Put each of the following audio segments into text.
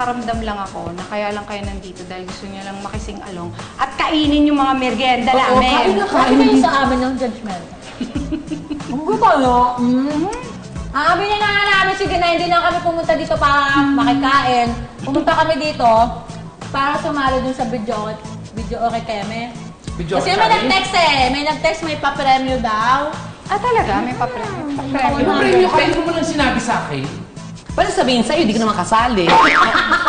Ramdam lang ako na kaya lang kayo nandito dahil gusto niyo lang makising-along at kainin yung mga merienda namin. Kain kayo sa amin ng judgment. Ang gulo. Amin na nga namin, sige na, hindi lang kami pumunta dito para makikain. Pumunta kami dito para sumali dun sa video okay keme. Kasi may nag-text may nag-text may pa-premyo daw. Ah, talaga? May pa-premyo? Pa-premyo kayo, hindi mo lang sinabi sa akin. Pwede sabihin sa'yo, hindi ka naman kasali.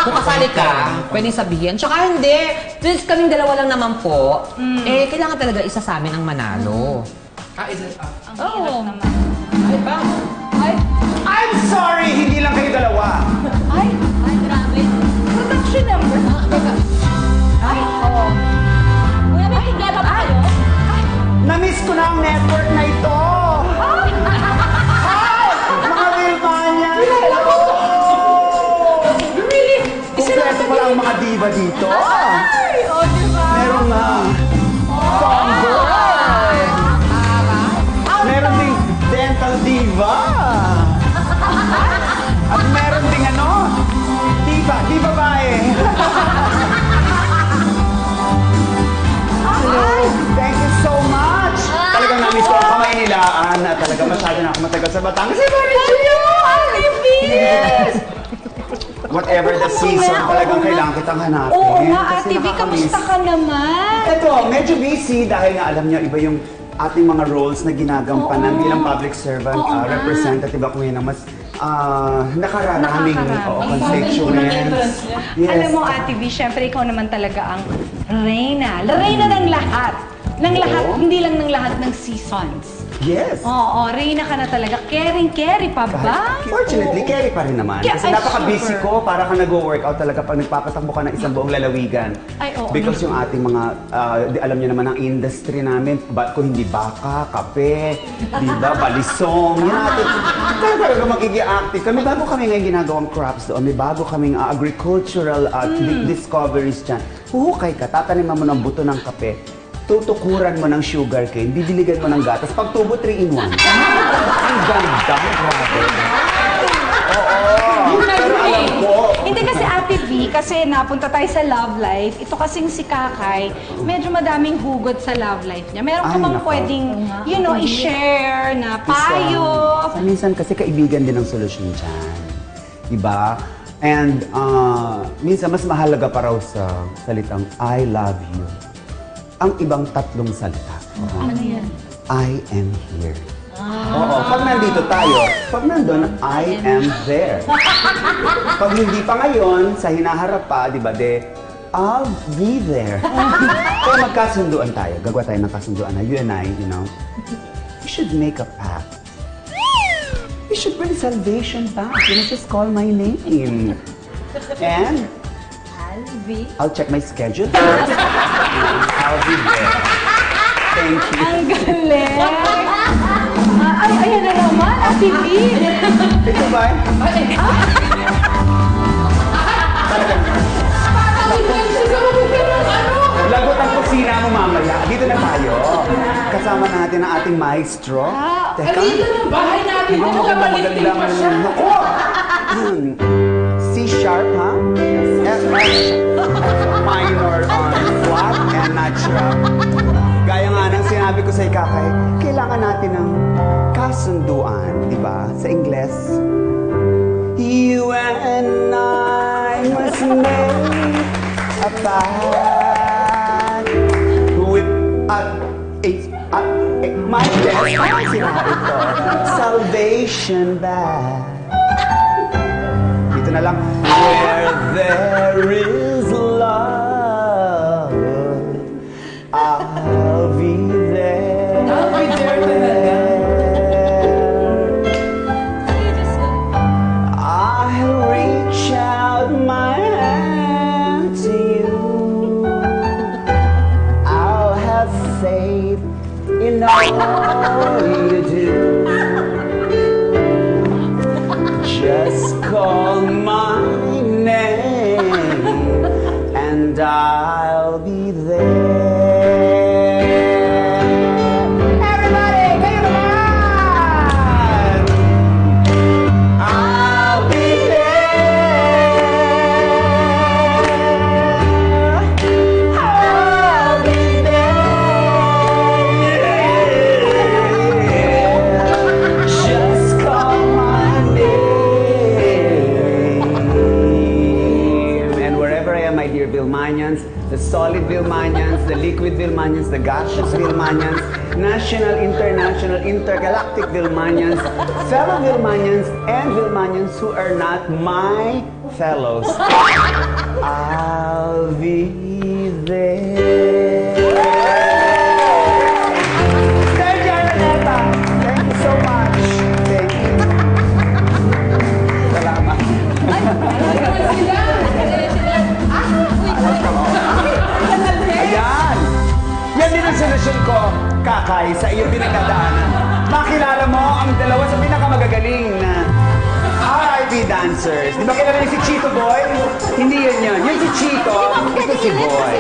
Kung kasali ka, pwedeng sabihin. Tsaka hindi, since kaming dalawa lang naman po, eh, kailangan talaga isa sa amin ang manalo. Ang hirap naman. Ay ba? I'm sorry, hindi lang kayo dalawa. Ay, grabe. Production number. Ay, oo. Kuya, may tigaba ba kayo? Na-miss ko na ang network na ito. Mga Vilmania! Hello! Kumpleto pala ang mga diva dito. Ay, oh, diba? Meron nga tomboy. Meron ding dental diva. At meron ding ano? Diva, di babae. Hello, thank you so much. Talagang na-miss ko ang kamay nilaan at talagang masyado na ako matagal sa Batangas. Whatever the season, talagang kailangan kitang hanapin. Oo nga, Kasi Ate V, kamusta ka naman? Ito, medyo busy dahil nga alam niyo, iba yung ating mga roles na ginagampanan bilang public servant, representative ako ngayon ng mas nakararaming constituents. Yes. Alam mo, Ate V, syempre ikaw naman talaga ang reyna. Reyna ng lahat. Ng lahat, hindi lang ng lahat ng seasons. Yes. Oo, reyna ka na talaga. Caring-carry pa ba? Fortunately, carry pa rin naman. Yeah, Kasi ay, napaka-busy super. ko, para ka nag-workout talaga pag nagpapatakbo ka ng isang buong lalawigan. Ay, oo. Because yung ating mga, alam niyo naman ang industry namin, kung hindi baka, kape, di ba, balisong, yan natin. Kaya talaga magiging active. Kami bago kami ngayon ginagawang crops doon, may bago kaming agricultural discoveries dyan. Huhukay ka, tataniman mo ng buto ng kape, tutukuran mo ng sugar cane, didiligan mo ng gatas, pagtubo 3-in-1. Ang ganda, grabe. Oo, pero alam ko. Hindi kasi Ate V, kasi napunta tayo sa love life. Ito kasing si Kakay, medyo madaming hugot sa love life niya. Meron ka Ay, bang nako. pwedeng, i-share na payo? Minsan kasi kaibigan din ang solusyon dyan. Diba? And minsan mas mahalaga pa raw sa salitang I love you ang ibang tatlong salita. Ano yan? I am here. Oo, pag nandito tayo, pag nandun, I am there. Pag hindi pa ngayon, sa hinaharap pa, di ba, I'll be there. Kaya magkasunduan tayo. Gagawa tayo ng kasunduan na you and I, you know, we should make a pact. We should bring salvation back. You know, just call my name. And I'll check my schedule first. I'll be there. Thank you. Ang galing! Ay, ayan na naman, Ate V. Ito ba? Talagang. Lagot ang kusina mo mamaya. Dito na tayo. Kasama natin ang ating maestro. Teka. Dito ng bahay natin. Ano ka malitin pa siya? Naku! C sharp, ha? F minor on flat and natural. Gaya nga ng sinabi ko sa Ikakay, kailangan natin ng kasunduan, di ba? Sa Ingles, you and I must make a pact with my best. Sinabi ito, salvation back. Dito na lang, where there is love, I'll be there. I'll be there talaga. I'll reach out my hand to you. I'll have faith in all you do. Just call my name and I'll be there. Everybody, kayo naman! I'll be there. my dear Vilmanians, the solid Vilmanians, the liquid Vilmanians, the gaseous Vilmanians, national, international, intergalactic Vilmanians, fellow Vilmanians, and Vilmanians who are not my fellows. I'll be there. Thank you, Araneta. Thank you so much. Thank you. Salamat. Ayan! Yan din ang solusyon ko, Kakay, sa iyong pinagdadaanan. Makilala mo ang dalawa sa pinakamagagaling na RIP dancers. Di ba kilala niyo si Chito Boy? Hindi yan yun. Yun si Chito, ito si Boy.